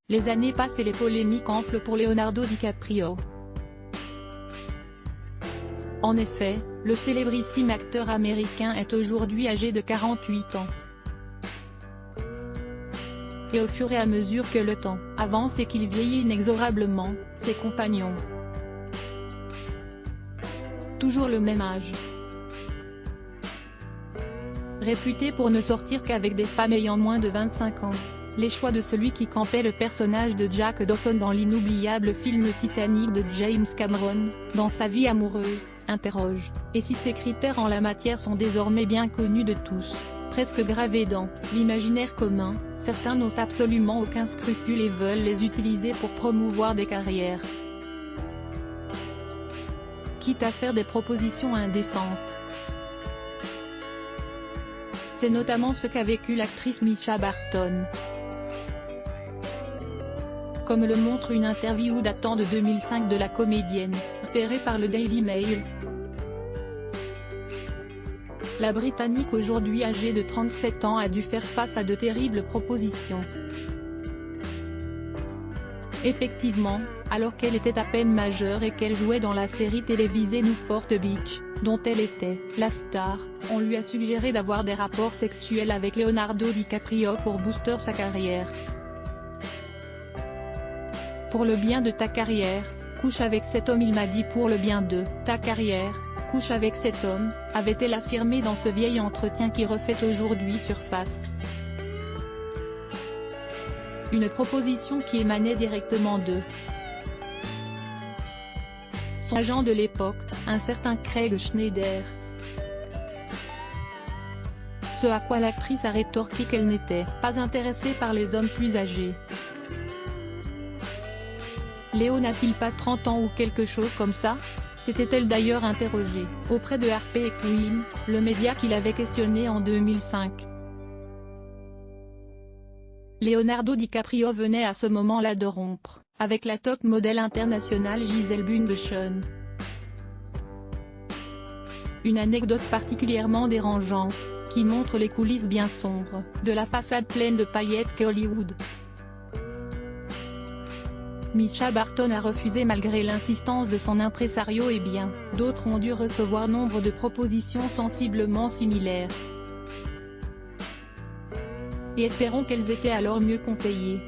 Les années passent et les polémiques enflent pour Leonardo DiCaprio. En effet, le célébrissime acteur américain est aujourd'hui âgé de 48 ans. Et au fur et à mesure que le temps avance et qu'il vieillit inexorablement, ses compagnons toujours le même âge. Réputé pour ne sortir qu'avec des femmes ayant moins de 25 ans, les choix de celui qui campait le personnage de Jack Dawson dans l'inoubliable film Titanic de James Cameron, dans sa vie amoureuse, interrogent. Et si ces critères en la matière sont désormais bien connus de tous, presque gravés dans l'imaginaire commun, certains n'ont absolument aucun scrupule et veulent les utiliser pour promouvoir des carrières. Quitte à faire des propositions indécentes. C'est notamment ce qu'a vécu l'actrice Mischa Barton. Comme le montre une interview datant de 2005 de la comédienne, repérée par le Daily Mail. La Britannique aujourd'hui âgée de 37 ans a dû faire face à de terribles propositions. Effectivement, alors qu'elle était à peine majeure et qu'elle jouait dans la série télévisée Newport Beach, dont elle était la star, on lui a suggéré d'avoir des rapports sexuels avec Leonardo DiCaprio pour booster sa carrière. Pour le bien de ta carrière, couche avec cet homme, il m'a dit. Pour le bien de ta carrière, couche avec cet homme, avait-elle affirmé dans ce vieil entretien qui refait aujourd'hui surface. Une proposition qui émanait directement de son agent de l'époque, un certain Craig Schneider. Ce à quoi l'actrice a rétorqué qu'elle n'était pas intéressée par les hommes plus âgés. Léo n'a-t-il pas 30 ans ou quelque chose comme ça? S'était-elle d'ailleurs interrogée auprès de Harper Quinn, le média qui l'avait questionné en 2005. Leonardo DiCaprio venait à ce moment-là de rompre avec la top modèle internationale Gisele Bündchen. Une anecdote particulièrement dérangeante, qui montre les coulisses bien sombres de la façade pleine de paillettes qu'est Hollywood. Mischa Barton a refusé malgré l'insistance de son impresario et bien d'autres ont dû recevoir nombre de propositions sensiblement similaires. Et espérons qu'elles étaient alors mieux conseillées.